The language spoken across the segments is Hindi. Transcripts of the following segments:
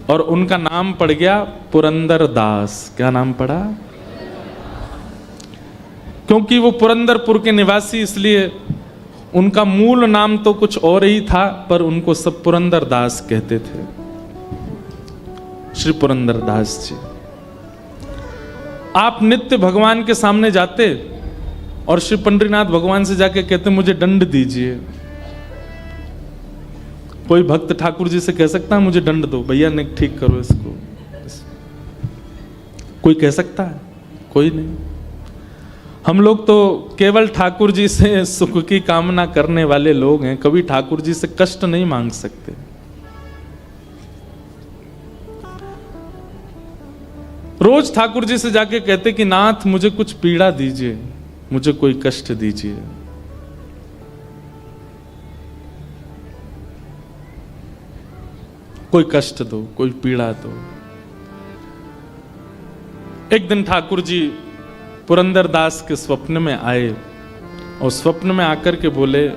और उनका नाम पड़ गया पुरंदर दास। क्या नाम पड़ा? क्योंकि वो पुरंदरपुर के निवासी, इसलिए उनका मूल नाम तो कुछ और ही था, पर उनको सब पुरंदर दास कहते थे। श्री पुरंदर दास जी, आप नित्य भगवान के सामने जाते और श्री पंडरीनाथ भगवान से जाके कहते मुझे दंड दीजिए। कोई भक्त ठाकुर जी से कह सकता है मुझे दंड दो भैया, नहीं ठीक करो इसको? कोई कह सकता है? कोई नहीं। हम लोग तो केवल ठाकुर जी से सुख की कामना करने वाले लोग हैं, कभी ठाकुर जी से कष्ट नहीं मांग सकते। रोज ठाकुर जी से जाके कहते कि नाथ मुझे कुछ पीड़ा दीजिए, मुझे कोई कष्ट दीजिए। कोई कष्ट दो, कोई पीड़ा दो। एक दिन ठाकुर जी पुरंदर दास के स्वप्न में आए और स्वप्न में आकर के बोले,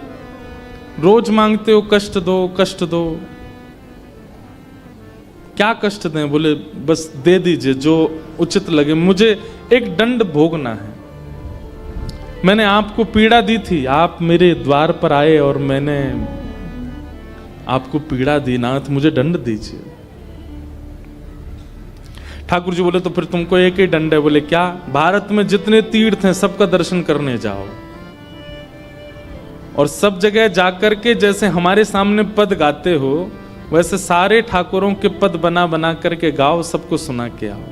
रोज मांगते हो कष्ट दो, कष्ट दो, क्या कष्ट दें? बोले बस दे दीजिए जो उचित लगे, मुझे एक दंड भोगना है। मैंने आपको पीड़ा दी थी, आप मेरे द्वार पर आए और मैंने आपको पीड़ा दी, नाथ मुझे दंड दीजिए। ठाकुर जी बोले तो फिर तुमको एक ही दंड है। बोले क्या? भारत में जितने तीर्थ हैं सबका दर्शन करने जाओ और सब जगह जाकर के जैसे हमारे सामने पद गाते हो वैसे सारे ठाकुरों के पद बना बना करके गाओ, सबको सुना के आओ।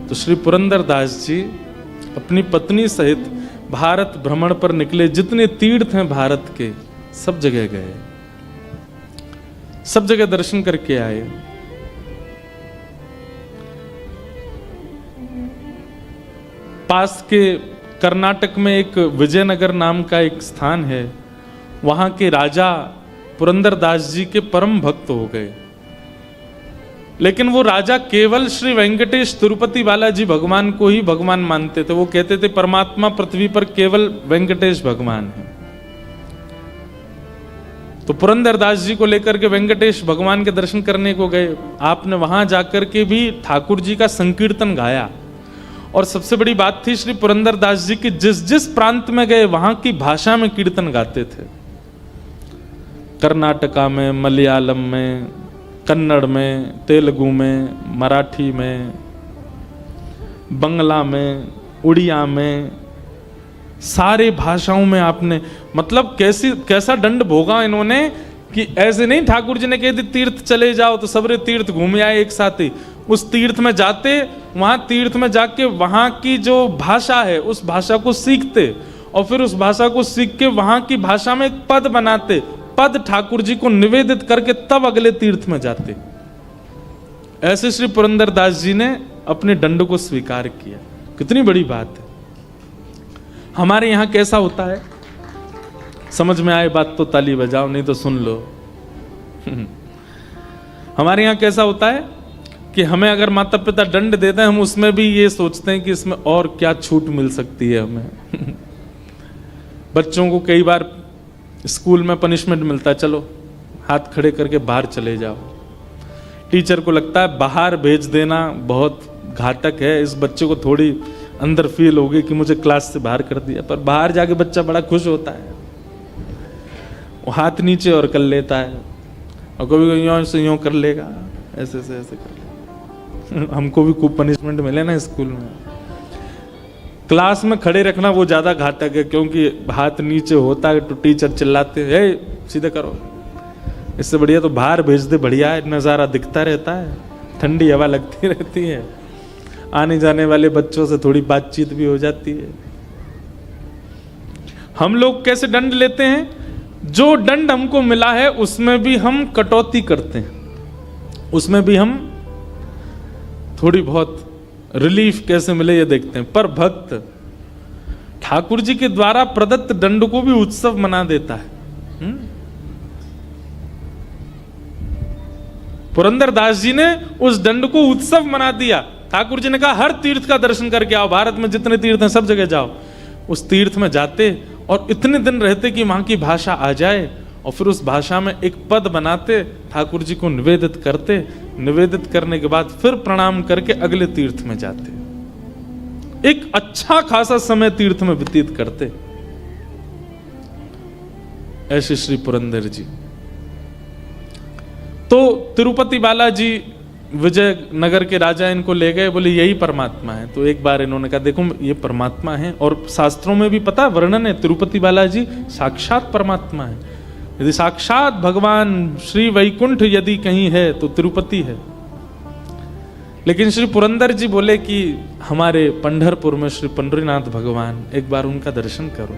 तो श्री पुरंदर दास जी अपनी पत्नी सहित भारत भ्रमण पर निकले। जितने तीर्थ हैं भारत के सब जगह गए, सब जगह दर्शन करके आए। पास के कर्नाटक में एक विजयनगर नाम का एक स्थान है, वहां के राजा पुरंदर दास जी के परम भक्त हो गए। लेकिन वो राजा केवल श्री वेंकटेश तिरुपति बालाजी भगवान को ही भगवान मानते थे। वो कहते थे परमात्मा पृथ्वी पर केवल वेंकटेश भगवान है। तो पुरंदर दास जी को लेकर के वेंकटेश भगवान के दर्शन करने को गए। आपने वहां जाकर के भी ठाकुर जी का संकीर्तन गाया। और सबसे बड़ी बात थी श्री पुरंदर दास जी की जिस जिस प्रांत में गए वहां की भाषा में कीर्तन गाते थे। कर्नाटका में, मलयालम में, कन्नड़ में, तेलुगु में, मराठी में, बंगला में, उड़िया में, सारे भाषाओं में आपने मतलब कैसा दंड भोगा इन्होंने कि ऐसे नहीं ठाकुर जी ने कह दी तीर्थ चले जाओ तो सबरे तीर्थ घूम आए एक साथ ही। उस तीर्थ में जाते, वहां तीर्थ में जाके वहां की जो भाषा है उस भाषा को सीखते और फिर उस भाषा को सीख के वहां की भाषा में एक पद बनाते, पद ठाकुर जी को निवेदित करके तब अगले तीर्थ में जाते। ऐसे श्री पुरंदर दास जी ने अपने दंड को स्वीकार किया। कितनी बड़ी बात है। हमारे यहां कैसा होता है, समझ में आए बात तो ताली बजाओ, नहीं तो सुन लो। हमारे यहां कैसा होता है कि हमें अगर माता पिता दंड देते हैं हम उसमें भी ये सोचते हैं कि इसमें और क्या छूट मिल सकती है हमें। बच्चों को कई बार स्कूल में पनिशमेंट मिलता है, चलो हाथ खड़े करके बाहर चले जाओ। टीचर को लगता है बाहर भेज देना बहुत घातक है, इस बच्चे को थोड़ी अंदर फील होगी कि मुझे क्लास से बाहर कर दिया। पर बाहर जाके बच्चा बड़ा खुश होता है, वो हाथ नीचे और कर लेता है और कभी यूं से यूं कर लेगा, ऐसे से ऐसे कर लेगा। हमको भी खूब पनिशमेंट मिले ना स्कूल में। क्लास में खड़े रखना वो ज्यादा घातक है क्योंकि हाथ नीचे होता है तो टीचर चिल्लाते हैं सीधे करो। इससे बढ़िया तो बाहर भेज दे, बढ़िया है, नजारा दिखता रहता है, ठंडी हवा लगती रहती है, आने जाने वाले बच्चों से थोड़ी बातचीत भी हो जाती है। हम लोग कैसे दंड लेते हैं? जो दंड हमको मिला है उसमें भी हम कटौती करते हैं, उसमें भी हम थोड़ी बहुत रिलीफ कैसे मिले ये देखते हैं। पर भक्त ठाकुर जी के द्वारा प्रदत्त दंड को भी उत्सव मना देता है। पुरंदर दास जी ने उस दंड को उत्सव मना दिया। ठाकुर जी ने कहा हर तीर्थ का दर्शन करके आओ, भारत में जितने तीर्थ हैं सब जगह जाओ। उस तीर्थ में जाते और इतने दिन रहते कि वहां की भाषा आ जाए और फिर उस भाषा में एक पद बनाते, ठाकुर जी को निवेदित करते, निवेदित करने के बाद फिर प्रणाम करके अगले तीर्थ में जाते। एक अच्छा खासा समय तीर्थ में व्यतीत करते। ऐसे श्री पुरंदर जी। तो तिरुपति बालाजी विजयनगर के राजा इनको ले गए, बोले यही परमात्मा है। तो एक बार इन्होंने कहा देखो ये परमात्मा है, और शास्त्रों में भी पता वर्णन है तिरुपति बालाजी साक्षात परमात्मा है। यदि साक्षात भगवान श्री वैकुंठ यदि कहीं है तो तिरुपति है। लेकिन श्री पुरंदर जी बोले कि हमारे पंढरपुर में श्री पंढरीनाथ भगवान, एक बार उनका दर्शन करो।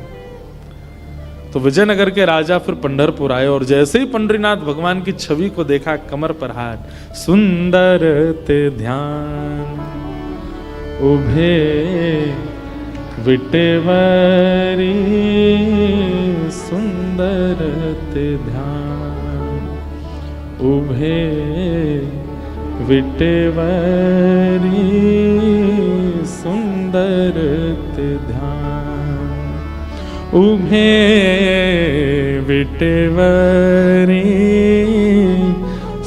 तो विजयनगर के राजा फिर पंढरपुर आए, और जैसे ही पंढरीनाथ भगवान की छवि को देखा, कमर पर हाथ, सुंदर ते ध्यान उभे विटेवरी, सुंदर ते ध्यान उभे विटेवरी, सुंदर ते ध्यान उभे विटेवरी,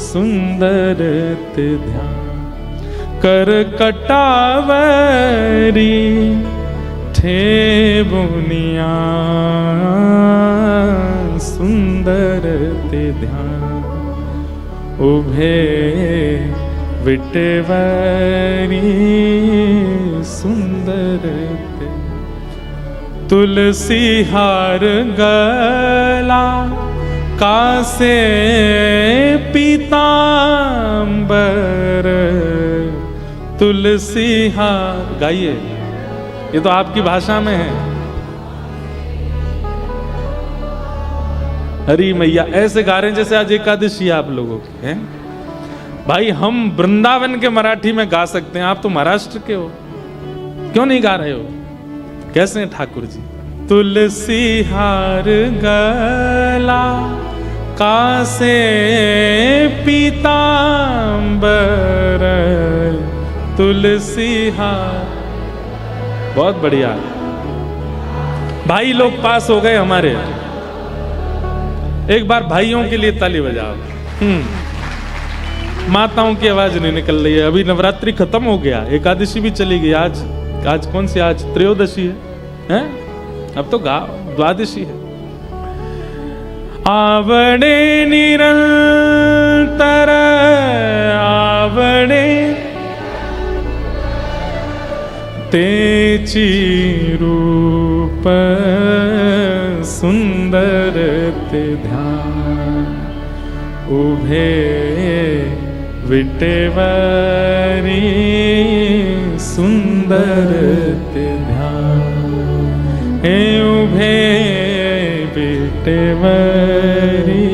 सुंदर ते ध्यान कर कटावरी, थे बुनिया, सुंदर ते ध्यान उभे विटेवरी, सुंदर ते तुलसी हार गला कासे पीतांबर, तुलसी हार। गाइए, ये तो आपकी भाषा में है। हरी मैया ऐसे गा रहे हैं जैसे आज एकादशी आप लोगों की है। भाई हम वृंदावन के मराठी में गा सकते हैं, आप तो महाराष्ट्र के हो, क्यों नहीं गा रहे हो? कैसे हैं ठाकुर जी? तुलसी हार गला कासे पीतांबर, तुलसी हार। बहुत बढ़िया भाई लोग पास हो गए हमारे। एक बार भाइयों के लिए ताली बजाओ। माताओं की आवाज नहीं निकल रही है। अभी नवरात्रि खत्म हो गया, एकादशी भी चली गई। आज कौन सी? आज त्रयोदशी है? अब तो द्वादशी है। आवड़े निरंतर आवड़े तेची रूप, सुंदर ते ध्यान उभे विटेवरी, सुंदर ते ध्यान हे उभे विटेवरी,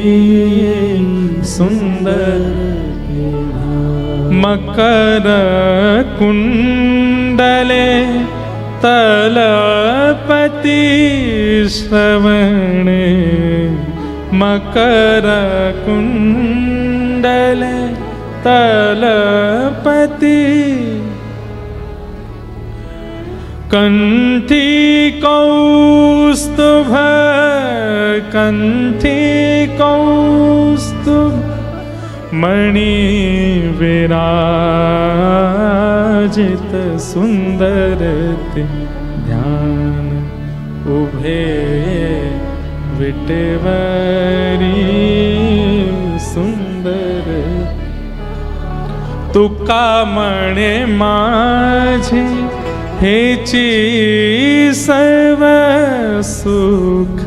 सुंदर ते ध्यान। मकर कुंडले तलपति श्रवणे, मकर कुंडले तलपति, कंठी कौस्तुभ, कंठी कौस्तुभ मणि विराजित, सुंदर ते ध्यान उभे विटेवरी, सुंदर। तुका मणे माझे हेची सर्व सुख,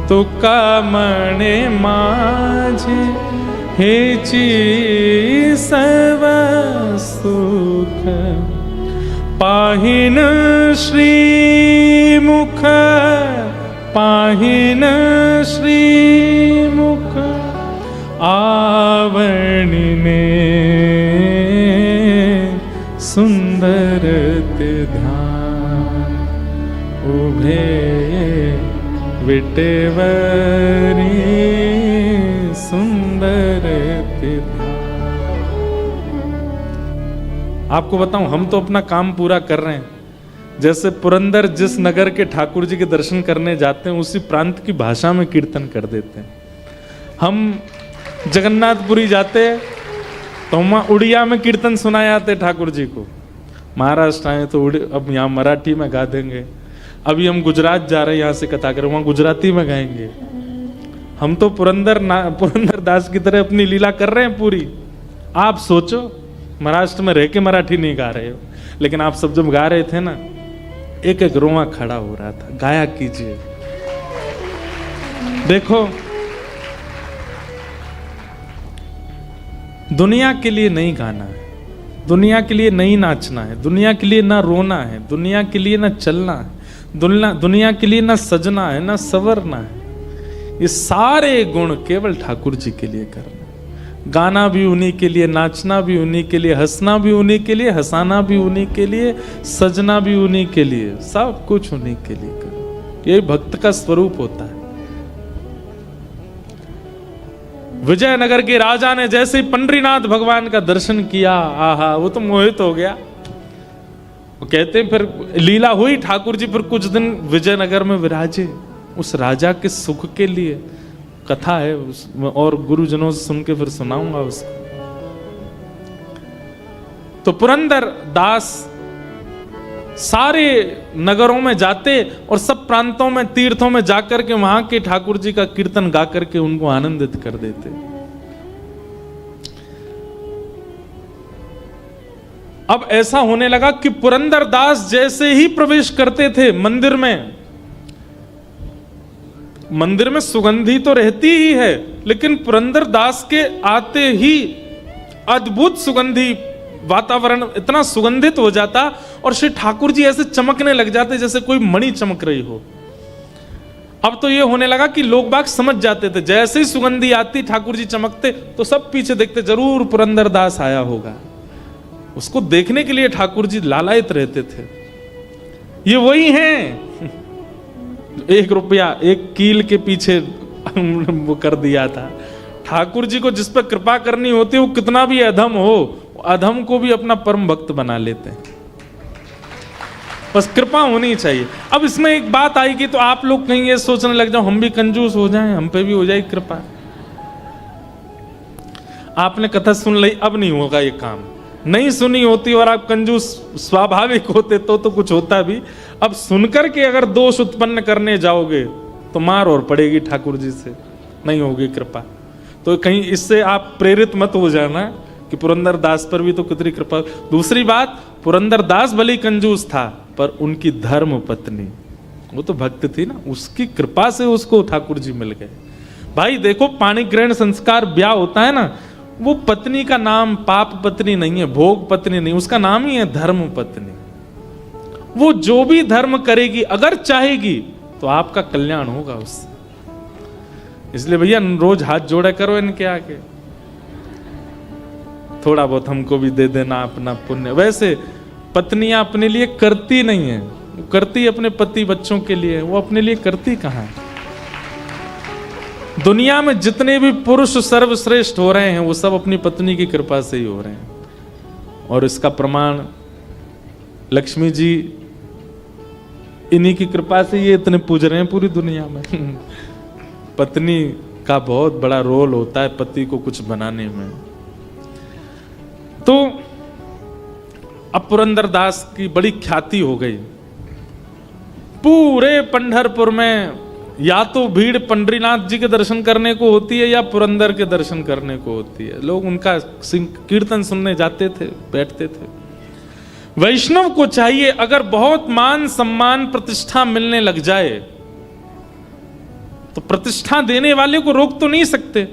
तुका मणे माझे हेची सर्व सुख, पाहिन श्रीमुख, पाहिन श्रीमुख आवणिने, सुंदर ते ध्यान उभे विटेवरी, सुंदर ते ध्यान। आपको बताऊं, हम तो अपना काम पूरा कर रहे हैं, जैसे पुरंदर जिस नगर के ठाकुर जी के दर्शन करने जाते हैं उसी प्रांत की भाषा में कीर्तन कर देते हैं। हम जगन्नाथपुरी जाते तो वहाँ उड़िया में कीर्तन सुनाए जाते ठाकुर जी को। महाराष्ट्र आए तो अब यहाँ मराठी में गा देंगे। अभी हम गुजरात जा रहे हैं, यहाँ से कथा करें, वहाँ गुजराती में गाएंगे। हम तो पुरंदर दास की तरह अपनी लीला कर रहे हैं पूरी। आप सोचो, महाराष्ट्र में रह के मराठी नहीं गा रहे हो, लेकिन आप सब जब गा रहे थे ना, एक एक रोआ खड़ा हो रहा था। गाया कीजिए। देखो, दुनिया के लिए नहीं गाना है, दुनिया के लिए नहीं नाचना है, दुनिया के लिए ना रोना है, दुनिया के लिए ना चलना है, दुनिया के लिए ना सजना है, ना संवरना है। ये सारे गुण केवल ठाकुर जी के लिए करना। गाना भी उन्हीं के लिए, नाचना भी उन्हीं के लिए, हंसना भी उन्हीं के लिए, हंसाना भी उन्हीं के लिए, सजना भी उन्हीं के लिए, सब कुछ उन्हीं के लिए करो। यही भक्त का स्वरूप होता है। विजयनगर के राजा ने जैसे ही पंडरीनाथ भगवान का दर्शन किया, आहा, वो तो मोहित हो गया। वो कहते हैं फिर लीला हुई, ठाकुर जी फिर कुछ दिन विजयनगर में विराजे उस राजा के सुख के लिए। कथा है और गुरुजनों से सुन के फिर सुनाऊंगा उसको। तो पुरंदर दास सारे नगरों में जाते और सब प्रांतों में, तीर्थों में जाकर के वहां के ठाकुर जी का कीर्तन गा करके उनको आनंदित कर देते। अब ऐसा होने लगा कि पुरंदर दास जैसे ही प्रवेश करते थे मंदिर में सुगंधी तो रहती ही है, लेकिन पुरंदर दास के आते ही अद्भुत सुगंधी वातावरण इतना सुगंधित हो जाता और श्री ठाकुर जी ऐसे चमकने लग जाते जैसे कोई मणि चमक रही हो। अब तो ये होने लगा कि लोग बाग समझ जाते थे, जैसे ही सुगंधी आती ठाकुर जी चमकते तो सब पीछे देखते, जरूर पुरंदर दास आया होगा। उसको देखने के लिए ठाकुर जी लालायित रहते थे। ये वही हैं 1 रुपया 1 कील के पीछे वो कर दिया था। ठाकुर जी को जिस पर कृपा करनी होती है वो कितना भी अधम हो, अधम को भी अपना परम भक्त बना लेते हैं। बस कृपा होनी चाहिए। अब इसमें एक बात आएगी तो आप लोग कहीं ये सोचने लग जाओ हम भी कंजूस हो जाएं, हम पे भी हो जाए कृपा। आपने कथा सुन ली, अब नहीं होगा ये काम। नहीं सुनी होती और आप कंजूस स्वाभाविक होते तो कुछ होता भी। अब सुनकर के अगर दोष उत्पन्न करने जाओगे तो मार और पड़ेगी ठाकुर जी से, नहीं होगी कृपा। तो कहीं इससे आप प्रेरित मत हो जाना कि पुरंदर दास पर भी तो कितनी कृपा। दूसरी बात, पुरंदर दास भले कंजूस था पर उनकी धर्म पत्नी, वो तो भक्त थी ना, उसकी कृपा से उसको ठाकुर जी मिल गए। भाई देखो, पाणी ग्रहण संस्कार ब्याह होता है ना, वो पत्नी का नाम पाप पत्नी नहीं है, भोग पत्नी नहीं, उसका नाम ही है धर्म पत्नी। वो जो भी धर्म करेगी अगर चाहेगी तो आपका कल्याण होगा उससे। इसलिए भैया रोज हाथ जोड़ा करो इनके आगे, थोड़ा बहुत हमको भी दे देना अपना पुण्य। वैसे पत्नियां अपने लिए करती नहीं है, वो करती अपने पति बच्चों के लिए, वो अपने लिए करती कहां है। दुनिया में जितने भी पुरुष सर्वश्रेष्ठ हो रहे हैं वो सब अपनी पत्नी की कृपा से ही हो रहे हैं। और इसका प्रमाण लक्ष्मी जी इन्हीं की कृपा से ये इतने पूज रहे हैं पूरी दुनिया में। पत्नी का बहुत बड़ा रोल होता है पति को कुछ बनाने में। तो अब पुरंदर दास की बड़ी ख्याति हो गई पूरे पंढरपुर में। या तो भीड़ पंडरीनाथ जी के दर्शन करने को होती है या पुरंदर के दर्शन करने को होती है। लोग उनका कीर्तन सुनने जाते थे, बैठते थे। वैष्णव को चाहिए अगर बहुत मान सम्मान प्रतिष्ठा मिलने लग जाए तो प्रतिष्ठा देने वाले को रोक तो नहीं सकते,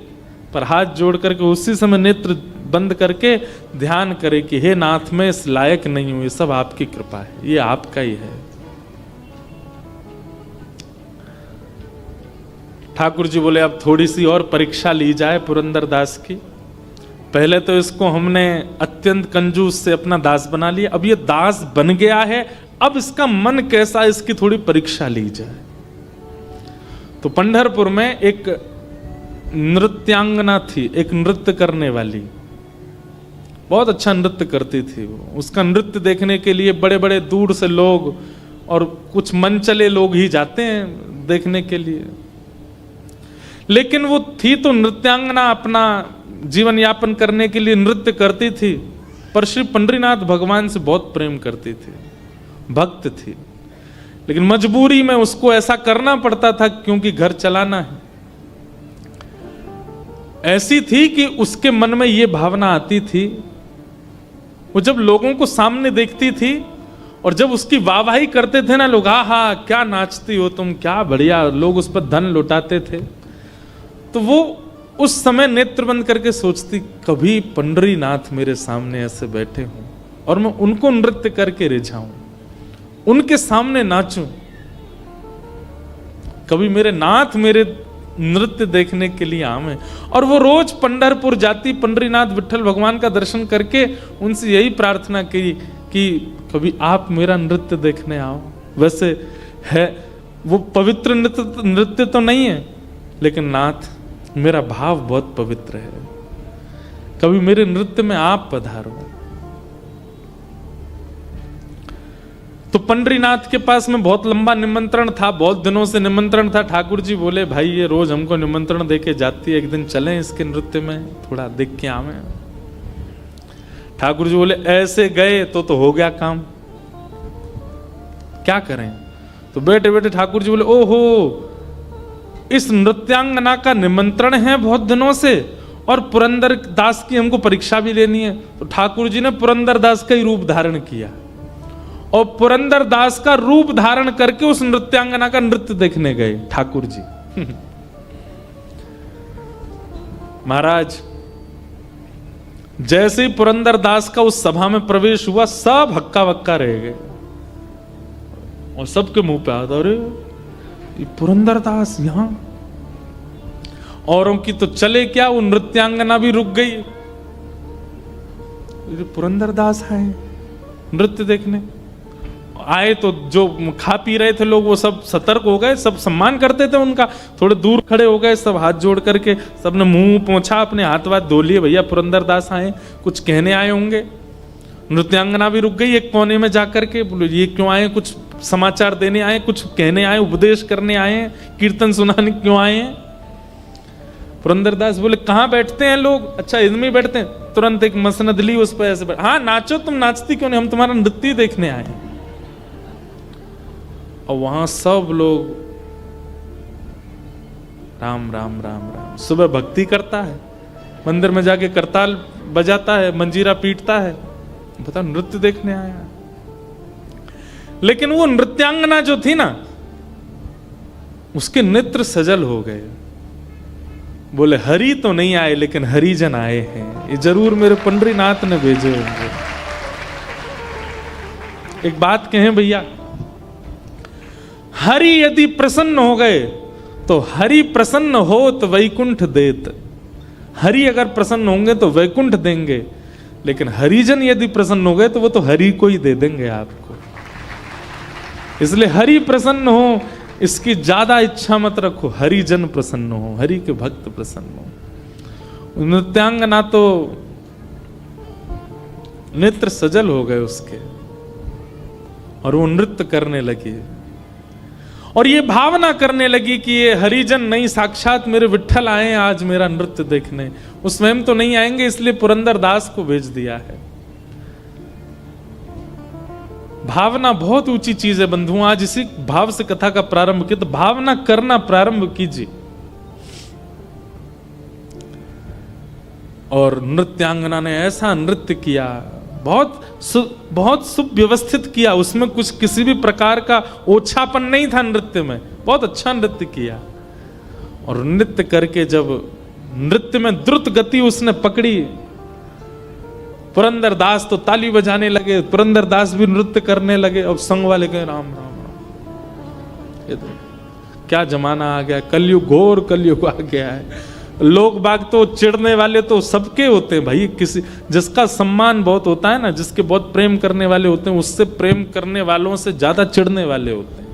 पर हाथ जोड़ करके उसी समय नेत्र बंद करके ध्यान करे कि हे नाथ मैं इस लायक नहीं हूं, ये सब आपकी कृपा है, ये आपका ही है। ठाकुर जी बोले अब थोड़ी सी और परीक्षा ली जाए पुरंदर दास की। पहले तो इसको हमने अत्यंत कंजूस से अपना दास बना लिया, अब ये दास बन गया है, अब इसका मन कैसा, इसकी थोड़ी परीक्षा ली जाए। तो पंढरपुर में एक नृत्यांगना थी, एक नृत्य करने वाली, बहुत अच्छा नृत्य करती थी वो। उसका नृत्य देखने के लिए बड़े बड़े दूर से लोग और कुछ मन चले लोग ही जाते हैं देखने के लिए। लेकिन वो थी तो नृत्यांगना, अपना जीवन यापन करने के लिए नृत्य करती थी, पर श्री पंडरीनाथ भगवान से बहुत प्रेम करती थी, भक्त थी। लेकिन मजबूरी में उसको ऐसा करना पड़ता था क्योंकि घर चलाना है। ऐसी थी कि उसके मन में ये भावना आती थी, वो जब लोगों को सामने देखती थी और जब उसकी वाहवाही करते थे ना लोग, हा क्या नाचती हो तुम, क्या बढ़िया, लोग उस पर धन लुटाते थे, तो वो उस समय नेत्र बंद करके सोचती, कभी पंडरीनाथ मेरे सामने ऐसे बैठे हों और मैं उनको नृत्य करके रिझाऊं, उनके सामने नाचूं, कभी मेरे नाथ मेरे नृत्य देखने के लिए आवे। और वो रोज पंढरपुर जाती, पंडरीनाथ विठल भगवान का दर्शन करके उनसे यही प्रार्थना की कि कभी आप मेरा नृत्य देखने आओ। वैसे है वो पवित्र नृत्य तो नहीं है, लेकिन नाथ मेरा भाव बहुत पवित्र है, कभी मेरे नृत्य में आप पधारो। तो पंडरीनाथ के पास में बहुत लंबा निमंत्रण था, बहुत दिनों से निमंत्रण था। ठाकुर जी बोले, भाई ये रोज हमको निमंत्रण देके जाती है, एक दिन चलें इसके नृत्य में, थोड़ा देख के आवे। ठाकुर जी बोले, ऐसे गए तो हो गया काम, क्या करें। तो बैठे बैठे ठाकुर जी बोले, ओहो इस नृत्यांगना का निमंत्रण है बहुत दिनों से, और पुरंदर दास की हमको परीक्षा भी लेनी है। तो ठाकुर जी ने पुरंदर दास का ही रूप धारण किया और पुरंदर दास का रूप धारण करके उस नृत्यांगना का नृत्य देखने गए ठाकुर जी। महाराज जैसे ही पुरंदर दास का उस सभा में प्रवेश हुआ, सब हक्का बक्का रह गए और सबके मुंह पे आता, अरे ये पुरंदर दास यहां। औरों की तो चले क्या, वो नृत्यांगना भी रुक गई, पुरंदर दास आए नृत्य देखने। आए तो जो खा पी रहे थे लोग वो सब सतर्क हो गए, सब सम्मान करते थे उनका, थोड़े दूर खड़े हो गए, सब हाथ जोड़ करके सबने मुंह पोंछा, अपने हाथ वाथ धो लिए, भैया पुरंदर दास आए, कुछ कहने आए होंगे। नृत्यांगना भी रुक गई एक कोने में जाकर के, बोलो ये क्यों आए, कुछ समाचार देने आए, कुछ कहने आए, उपदेश करने आए, कीर्तन सुनाने क्यों आए हैं। पुरंदर दास बोले, कहाँ बैठते हैं लोग, अच्छा इनमें बैठते हैं। तुरंत एक मसनद ली, उस पर ऐसे हाँ नाचो, तुम नाचती क्यों नहीं, हम तुम्हारा नृत्य देखने आए। और वहां सब लोग राम राम राम राम, सुबह भक्ति करता है, मंदिर में जाके करताल बजाता है, मंजीरा पीटता है, बता नृत्य देखने आया। लेकिन वो नृत्यांगना जो थी ना, उसके नेत्र सजल हो गए। बोले हरि तो नहीं आए, लेकिन हरिजन आए हैं, ये जरूर मेरे पंडरीनाथ ने भेजे होंगे। एक बात कहें भैया, हरि यदि प्रसन्न हो गए तो हरि प्रसन्न हो तो वैकुंठ देत। हरि अगर प्रसन्न होंगे तो वैकुंठ देंगे, लेकिन हरिजन यदि प्रसन्न हो गए तो वो तो हरि को ही दे देंगे आपको। इसलिए हरि प्रसन्न हो इसकी ज्यादा इच्छा मत रखो, हरिजन प्रसन्न हो, हरि के भक्त प्रसन्न हो। नृत्यांगना तो नेत्र सजल हो गए उसके और वो नृत्य करने लगी और ये भावना करने लगी कि ये हरिजन नहीं, साक्षात मेरे विठ्ठल आए आज मेरा नृत्य देखने। वो स्वयं तो नहीं आएंगे, इसलिए पुरंदर दास को भेज दिया है। भावना बहुत ऊंची चीज है बंधुओं, आज इसी भाव से कथा का प्रारंभ किया, तो भावना करना प्रारंभ कीजिए। और नृत्यांगना ने ऐसा नृत्य किया, बहुत सुव्यवस्थित किया, उसमें कुछ किसी भी प्रकार का ओछापन नहीं था नृत्य में, बहुत अच्छा नृत्य किया। और नृत्य करके जब नृत्य में द्रुत गति उसने पकड़ी, पुरंदर दास तो ताली बजाने लगे, पुरंदर दास भी नृत्य करने लगे, और संग वाले गए राम राम राम। ये तो क्या जमाना आ गया, कलयुग, घोर कलयुग आ गया है। लोग बाग तो चिढ़ने वाले तो सबके होते हैं भाई, किसी जिसका सम्मान बहुत होता है ना, जिसके बहुत प्रेम करने वाले होते हैं, उससे प्रेम करने वालों से ज्यादा चिढ़ने वाले होते हैं।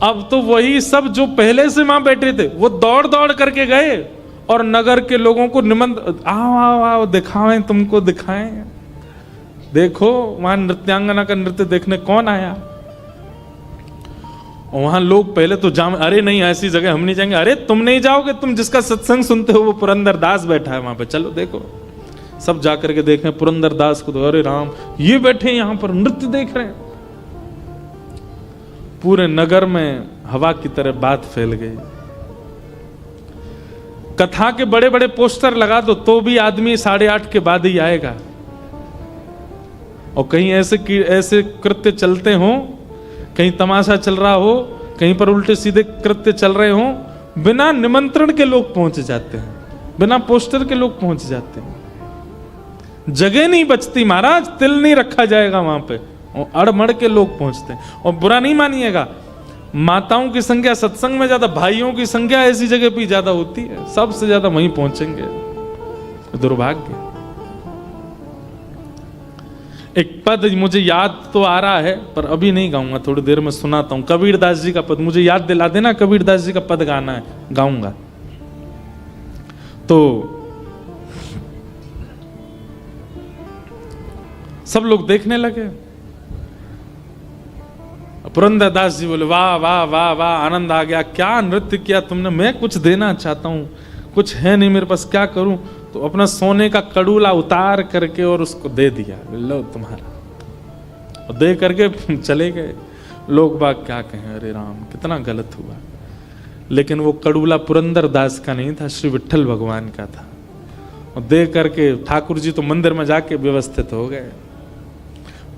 अब तो वही सब जो पहले से वहां बैठे थे वो दौड़ दौड़ करके गए और नगर के लोगों को निमंत्रण, आओ आओ आओ दिखाएं, तुमको दिखाएं। देखो वहां नृत्यांगना का नृत्य देखने कौन आया। और वहां लोग पहले तो अरे नहीं ऐसी जगह हम नहीं जाएंगे। अरे तुम नहीं जाओगे, तुम जिसका सत्संग सुनते हो वो पुरंदर दास बैठा है वहां पे, चलो देखो। सब जाकर के देखें पुरंदर दास को, तो अरे राम ये बैठे यहां पर नृत्य देख रहे हैं। पूरे नगर में हवा की तरह बात फैल गई। कथा के बड़े बड़े पोस्टर लगा दो तो भी आदमी 8:30 के बाद ही आएगा। और कहीं ऐसे कृत्य चलते हो, कहीं तमाशा चल रहा हो, कहीं पर उल्टे सीधे कृत्य चल रहे हो, बिना निमंत्रण के लोग पहुंच जाते हैं, बिना पोस्टर के लोग पहुंच जाते हैं। जगह नहीं बचती महाराज, तिल नहीं रखा जाएगा वहां पे, और अड़मड़ के लोग पहुंचते हैं। और बुरा नहीं मानिएगा, माताओं की संख्या सत्संग में ज्यादा, भाइयों की संख्या ऐसी जगह पे ज्यादा होती है, सबसे ज्यादा वहीं पहुंचेंगे। दुर्भाग्य। एक पद मुझे याद तो आ रहा है पर अभी नहीं गाऊंगा, थोड़ी देर में सुनाता हूं। कबीरदास जी का पद मुझे याद दिला देना, कबीरदास जी का पद गाना है, गाऊंगा। तो सब लोग देखने लगे। पुरंदर दास जी बोले वाह वाह वाह वाह, आनंद आ गया, क्या नृत्य किया तुमने, मैं कुछ देना चाहता हूं, कुछ है नहीं मेरे पास, क्या करूं। तो अपना सोने का कड़ूला उतार करके और उसको दे दिया, लो तुम्हारा, और दे करके चले गए। लोग बाग क्या कहें, अरे राम कितना गलत हुआ। लेकिन वो कड़ूला पुरंदर दास का नहीं था, श्री विट्ठल भगवान का था। और दे करके ठाकुर जी तो मंदिर में जाके व्यवस्थित हो गए,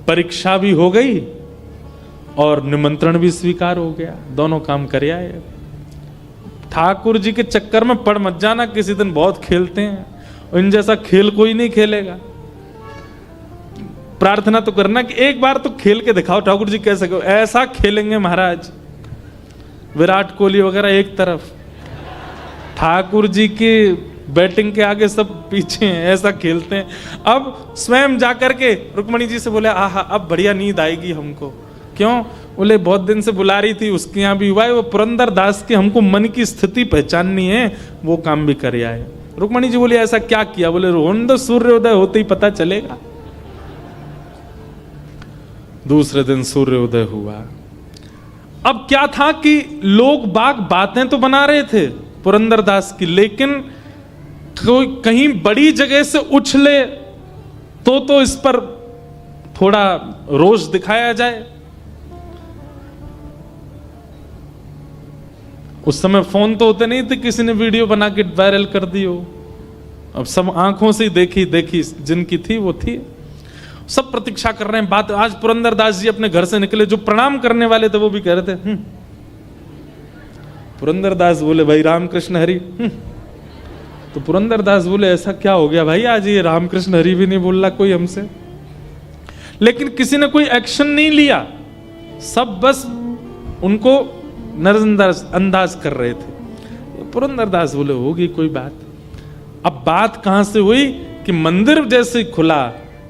परीक्षा भी हो गई और निमंत्रण भी स्वीकार हो गया, दोनों काम कर आए। ठाकुर जी के चक्कर में पड़ मत जाना, किसी दिन बहुत खेलते हैं, इन जैसा खेल कोई नहीं खेलेगा। प्रार्थना तो करना कि एक बार तो खेल के दिखाओ, ठाकुर जी कैसे कहो, ऐसा खेलेंगे महाराज। विराट कोहली वगैरह एक तरफ, ठाकुर जी की बैटिंग के आगे सब पीछे हैं, ऐसा खेलते हैं। अब स्वयं जाकर के रुक्मणी जी से बोले आहा अब बढ़िया नींद आएगी हमको। क्यों? बोले बहुत दिन से बुला रही थी, उसके यहाँ भी हुआ है, वो पुरंदर दास के हमको मन की स्थिति पहचाननी है, वो काम भी कर आए। रुक्मणी जी बोले ऐसा क्या किया? बोले रोहन दो, सूर्योदय होते ही पता चलेगा। दूसरे दिन सूर्योदय हुआ। अब क्या था कि लोग बाग बातें तो बना रहे थे पुरंदर दास की, लेकिन कोई कहीं बड़ी जगह से उछले तो इस पर थोड़ा रोष दिखाया जाए। उस समय फोन तो होते नहीं थे, किसी ने वीडियो बना के वायरल कर दी हो। अब सब आंखों से देखी जिनकी थी वो थी। सब प्रतीक्षा कर रहे हैं बात। आज पुरंदर दास जी अपने घर से निकले, जो प्रणाम करने वाले थे वो भी कह रहे थे पुरंदर दास बोले भाई रामकृष्ण हरि। तो पुरंदर दास बोले ऐसा क्या हो गया भाई, आज ये रामकृष्ण हरि भी नहीं बोल रहा कोई हमसे। लेकिन किसी ने कोई एक्शन नहीं लिया, सब बस उनको नजरअंदाज कर रहे थे। पुरंदर दास बोले होगी कोई बात। अब बात कहां से हुई कि मंदिर जैसे खुला,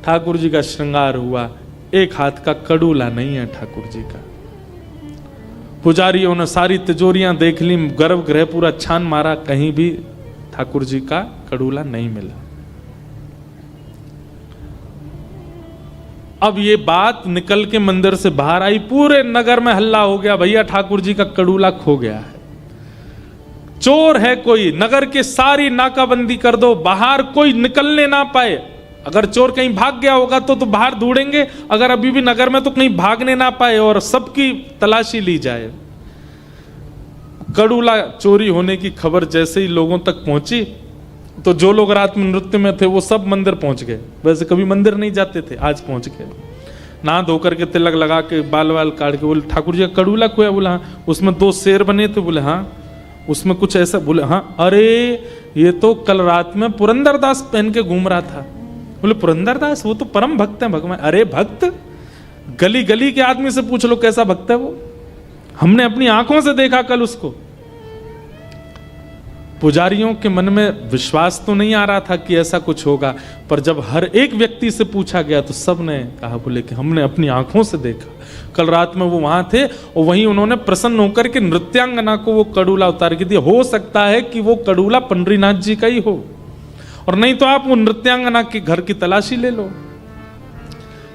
ठाकुर जी का श्रृंगार हुआ, एक हाथ का कड़ूला नहीं है ठाकुर जी का। पुजारियों ने सारी तिजोरियां देख ली, गर्भगृह पूरा छान मारा, कहीं भी ठाकुर जी का कड़ूला नहीं मिला। अब ये बात निकल के मंदिर से बाहर आई, पूरे नगर में हल्ला हो गया, भैया ठाकुर जी का कड़ूला खो गया है, चोर है कोई, नगर के सारी नाकाबंदी कर दो, बाहर कोई निकलने ना पाए। अगर चोर कहीं भाग गया होगा तो बाहर ढूंढेंगे, अगर अभी भी नगर में तो कहीं भागने ना पाए और सबकी तलाशी ली जाए। कड़ूला चोरी होने की खबर जैसे ही लोगों तक पहुंची तो जो लोग रात में नृत्य में थे वो सब मंदिर पहुंच गए। वैसे कभी मंदिर नहीं जाते थे, आज पहुंच गए। नहा धोकर के तिलक लगा के बाल वाल काट के बोले ठाकुर जी का कड़ूला खोया। बोला हाँ। उसमें 2 शेर बने थे। बोले हाँ। उसमें कुछ ऐसा? बोले हाँ। अरे ये तो कल रात में पुरंदर दास पहन के घूम रहा था। बोले पुरंदर दास वो तो परम भक्त हैं भगवान। अरे भक्त, गली गली के आदमी से पूछ लो कैसा भक्त है वो, हमने अपनी आंखों से देखा कल उसको। पुजारियों के मन में विश्वास तो नहीं आ रहा था कि ऐसा कुछ होगा, पर जब हर एक व्यक्ति से पूछा गया तो सब ने कहा, बोले कि हमने अपनी आंखों से देखा, कल रात में वो वहां थे और वहीं उन्होंने प्रसन्न होकर के नृत्यांगना को वो कड़ूला उतार के दिया। हो सकता है कि वो कड़ूला पंडरीनाथ जी का ही हो, और नहीं तो आप वो नृत्यांगना के घर की तलाशी ले लो।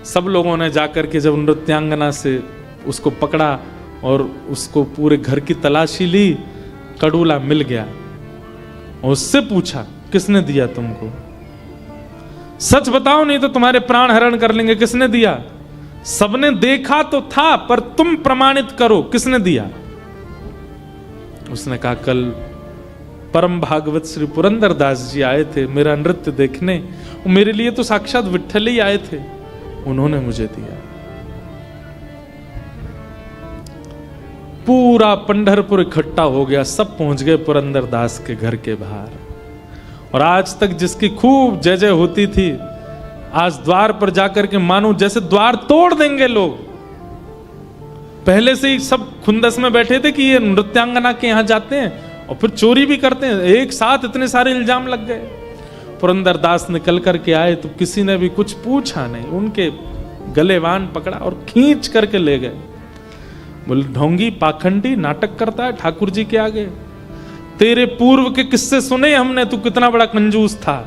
सब लोगों ने जाकर के जब नृत्यांगना से उसको पकड़ा और उसको पूरे घर की तलाशी ली, कड़ूला मिल गया और उससे पूछा किसने दिया तुमको, सच बताओ नहीं तो तुम्हारे प्राण हरण कर लेंगे, किसने दिया? सबने देखा तो था पर तुम प्रमाणित करो किसने दिया। उसने कहा कल परम भागवत श्री पुरंदर दास जी आए थे मेरा नृत्य देखने, मेरे लिए तो साक्षात विट्ठल ही आए थे, उन्होंने मुझे दिया। पूरा पंढरपुर इकट्ठा हो गया, सब पहुंच गए पुरंदर दास के घर के बाहर, और आज तक जिसकी खूब जय जय होती थी, आज द्वार पर जाकर के मानो जैसे द्वार तोड़ देंगे लोग। पहले से ही सब खुंदस में बैठे थे कि ये नृत्यांगना के यहां जाते हैं और फिर चोरी भी करते हैं, एक साथ इतने सारे इल्जाम लग गए। पुरंदर दास निकल करके आए तो किसी ने भी कुछ पूछा नहीं, उनके गलेवान पकड़ा और खींच करके ले गए। बोले ढोंगी पाखंडी नाटक करता है ठाकुर जी के आगे, तेरे पूर्व के किस्से सुने हमने, तू कितना बड़ा कंजूस था,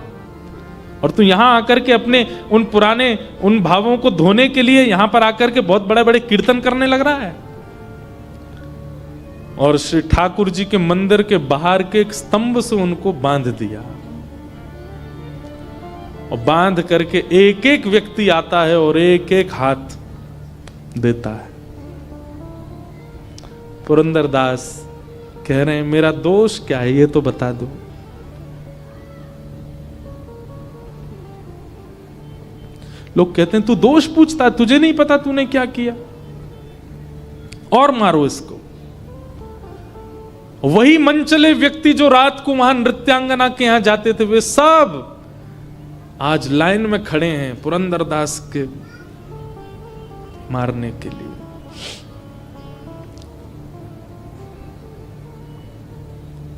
और तू यहां आकर के अपने उन पुराने उन भावों को धोने के लिए यहां पर आकर के बहुत बड़े बड़े कीर्तन करने लग रहा है। और श्री ठाकुर जी के मंदिर के बाहर के एक स्तंभ से उनको बांध दिया, और बांध करके एक एक व्यक्ति आता है और एक एक हाथ देता है। पुरंदर दास कह रहे हैं मेरा दोष क्या है ये तो बता दो। लोग कहते हैं तू दोष पूछता है, तुझे नहीं पता तूने क्या किया, और मारो इसको। वही मनचले व्यक्ति जो रात को वहां नृत्यांगना के यहां जाते थे, वे सब आज लाइन में खड़े हैं पुरंदर दास के मारने के लिए।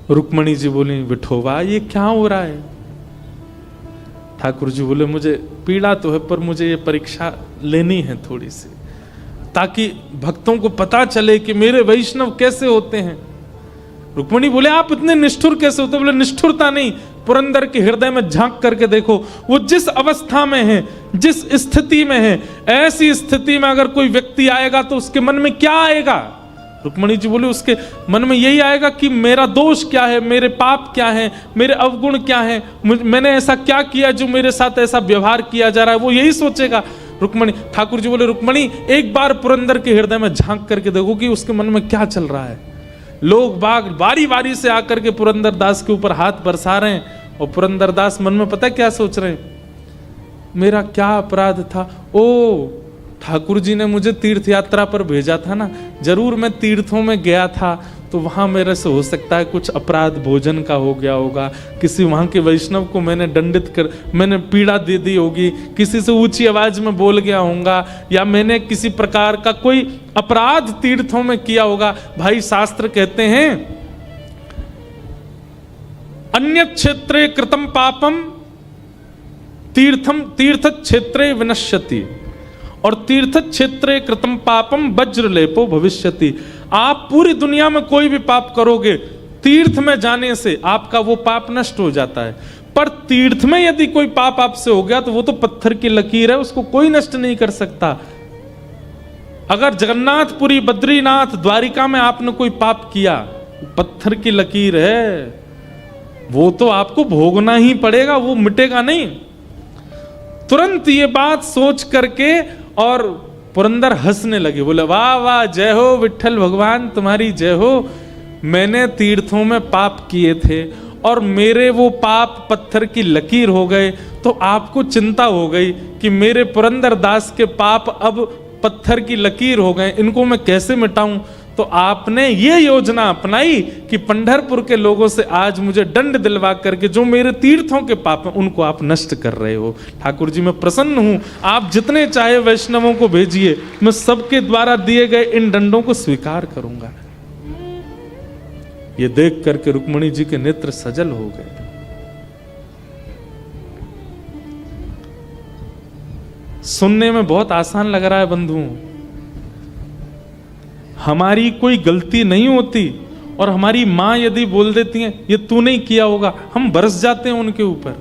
रुक्मणी जी बोली विठोबा ये क्या हो रहा है? ठाकुर जी बोले मुझे पीड़ा तो है पर मुझे ये परीक्षा लेनी है थोड़ी सी, ताकि भक्तों को पता चले कि मेरे वैष्णव कैसे होते हैं। रुक्मणी बोले आप इतने निष्ठुर कैसे होते? बोले निष्ठुरता नहीं, पुरंदर के हृदय में झांक करके देखो, वो जिस अवस्था में है, जिस स्थिति में है, ऐसी स्थिति में अगर कोई व्यक्ति आएगा तो उसके मन में क्या आएगा? रुक्मणी जी बोले उसके मन में यही आएगा कि मेरा दोष क्या है, मेरे पाप क्या है, मेरे अवगुण क्या है, मैंने ऐसा क्या किया जो मेरे साथ ऐसा व्यवहार किया जा रहा है, वो यही सोचेगा। रुक्मणी ठाकुर जी बोले रुक्मणी एक बार पुरंदर के हृदय में झांक करके देखो कि उसके मन में क्या चल रहा है। लोग बाग बारी बारी से आकर के पुरंदर दास के ऊपर हाथ बरसा रहे हैं, और पुरंदर दास मन में पता क्या सोच रहे हैं, मेरा क्या अपराध था? ओ ठाकुर जी ने मुझे तीर्थ यात्रा पर भेजा था ना, जरूर मैं तीर्थों में गया था तो वहां मेरे से हो सकता है कुछ अपराध भोजन का हो गया होगा, किसी वहां के वैष्णव को मैंने पीड़ा दे दी होगी, किसी से ऊंची आवाज में बोल गया होऊंगा, या मैंने किसी प्रकार का कोई अपराध तीर्थों में किया होगा। भाई शास्त्र कहते हैं अन्य क्षेत्रे कृतम पापम तीर्थ क्षेत्रे विनश्यति, और तीर्थ क्षेत्रे कृतम पापम वज्रलेपो भविष्यति। आप पूरी दुनिया में कोई भी पाप करोगे, तीर्थ में जाने से आपका वो पाप नष्ट हो जाता है, पर तीर्थ में यदि कोई पाप आपसे हो गया तो वो तो पत्थर की लकीर है, उसको कोई नष्ट नहीं कर सकता। अगर जगन्नाथपुरी, बद्रीनाथ, द्वारिका में आपने कोई पाप किया, पत्थर की लकीर है, वो तो आपको भोगना ही पड़ेगा, वो मिटेगा नहीं। तुरंत ये बात सोच करके और पुरंदर हंसने लगे, बोले वाह वाह जय हो विट्ठल भगवान तुम्हारी जय हो। मैंने तीर्थों में पाप किए थे और मेरे वो पाप पत्थर की लकीर हो गए, तो आपको चिंता हो गई कि मेरे पुरंदर दास के पाप अब पत्थर की लकीर हो गए, इनको मैं कैसे मिटाऊं। तो आपने ये योजना अपनाई कि पंढरपुर के लोगों से आज मुझे दंड दिलवा करके जो मेरे तीर्थों के पाप हैं उनको आप नष्ट कर रहे हो। ठाकुर जी मैं प्रसन्न हूं, आप जितने चाहे वैष्णवों को भेजिए, मैं सबके द्वारा दिए गए इन दंडों को स्वीकार करूंगा। ये देख करके रुक्मणी जी के नेत्र सजल हो गए। सुनने में बहुत आसान लग रहा है बंधुओं, हमारी कोई गलती नहीं होती और हमारी मां यदि बोल देती हैं ये तू नहीं किया होगा, हम बरस जाते हैं उनके ऊपर।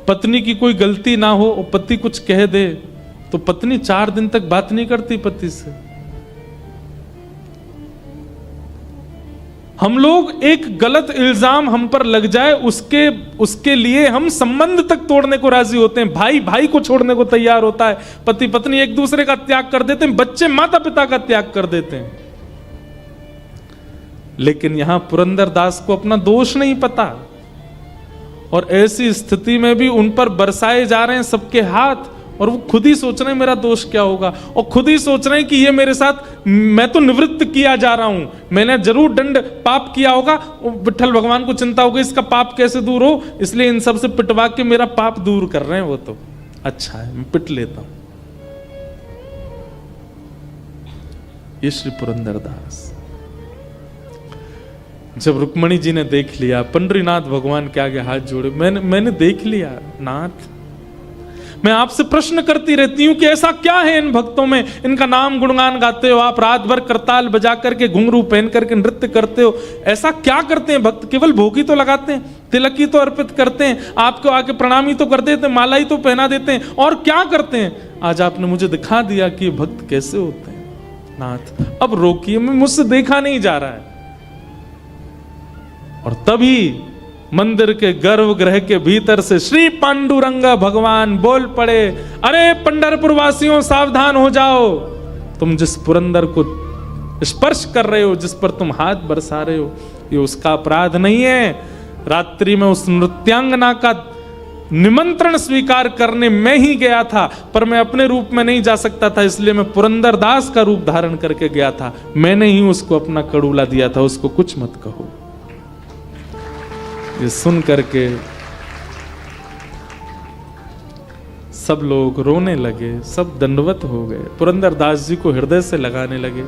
पत्नी की कोई गलती ना हो और पति कुछ कह दे तो पत्नी 4 दिन तक बात नहीं करती पति से। हम लोग एक गलत इल्जाम हम पर लग जाए उसके लिए हम संबंध तक तोड़ने को राजी होते हैं। भाई भाई को छोड़ने को तैयार होता है, पति पत्नी एक दूसरे का त्याग कर देते हैं, बच्चे माता पिता का त्याग कर देते हैं। लेकिन यहां पुरंदरदास को अपना दोष नहीं पता और ऐसी स्थिति में भी उन पर बरसाए जा रहे हैं सबके हाथ और वो खुद ही सोच रहे हैं मेरा दोष क्या होगा, और खुद ही सोच रहे हैं कि ये मेरे साथ, मैं तो निवृत्त किया जा रहा हूं, मैंने जरूर दंड पाप किया होगा। विठ्ठल भगवान को चिंता होगी इसका पाप कैसे दूर हो, इसलिए इन सब से पिटवा के मेरा पाप दूर कर रहे हैं। वो तो अच्छा है, मैं पिट लेता हूं। ये श्री पुरंदरदास। जब रुक्मणी जी ने देख लिया, पंडरीनाथ भगवान के आगे हाथ जोड़े, मैंने देख लिया नाथ, मैं आपसे प्रश्न करती रहती हूं कि ऐसा क्या है इन भक्तों में, इनका नाम गुणगान गाते हो आप, रात भर करताल बजा करके घुंघरू पहन करके नृत्य करते हो, ऐसा क्या करते हैं भक्त? केवल भोग ही तो लगाते हैं, तिलक ही तो अर्पित करते हैं, आपको आके प्रणाम ही तो कर देते हैं, माला ही तो पहना देते हैं, और क्या करते हैं? आज आपने मुझे दिखा दिया कि भक्त कैसे होते हैं नाथ, अब रोकिए, मैं मुझसे देखा नहीं जा रहा है। और तभी मंदिर के गर्भगृह के भीतर से श्री पांडुरंग भगवान बोल पड़े, अरे पंढरपुर वासियों सावधान हो जाओ, तुम जिस पुरंदर को स्पर्श कर रहे हो, जिस पर तुम हाथ बरसा रहे हो, ये उसका अपराध नहीं है। रात्रि में उस नृत्यांगना का निमंत्रण स्वीकार करने मैं ही गया था, पर मैं अपने रूप में नहीं जा सकता था, इसलिए मैं पुरंदरदास का रूप धारण करके गया था, मैंने ही उसको अपना कड़ूला दिया था, उसको कुछ मत कहो। ये सुन करके सब लोग रोने लगे, सब दंडवत हो गए, पुरंदरदास जी को हृदय से लगाने लगे।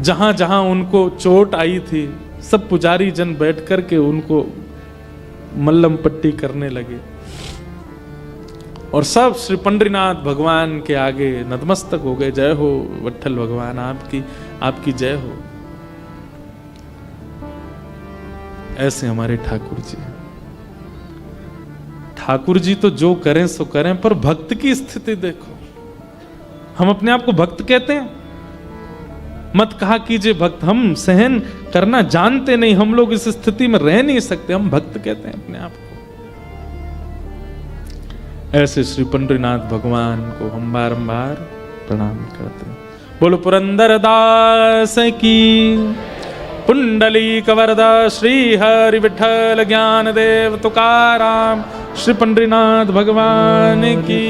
जहां जहां उनको चोट आई थी सब पुजारी जन बैठ करके उनको मल्लम पट्टी करने लगे और सब श्री पंडरीनाथ भगवान के आगे नतमस्तक हो गए। जय हो विठ्ठल भगवान, आपकी जय हो। ऐसे हमारे ठाकुर जी, ठाकुर जी तो जो करें सो करें, पर भक्त की स्थिति देखो। हम अपने आप को भक्त कहते हैं, मत कहा कीजिए भक्त, हम सहन करना जानते नहीं, हम लोग इस स्थिति में रह नहीं सकते, हम भक्त कहते हैं अपने आप को। ऐसे श्री पंडरीनाथ भगवान को हम बारंबार प्रणाम करते हैं। बोलो पुरंदरदास की, पुंडलीक वरदा श्री हरि विठ्ठल ज्ञान देव तुकाराम, श्री पंडरीनाथ भगवान की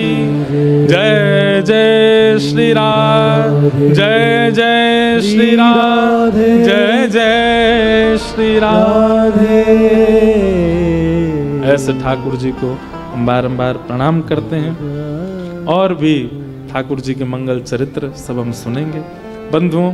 जय। जय श्री राधे, जय जय श्री राधे, जय जय श्री राधे। ऐसे ठाकुर जी को हम बारंबार प्रणाम करते हैं और भी ठाकुर जी के मंगल चरित्र सब हम सुनेंगे। बंधुओं,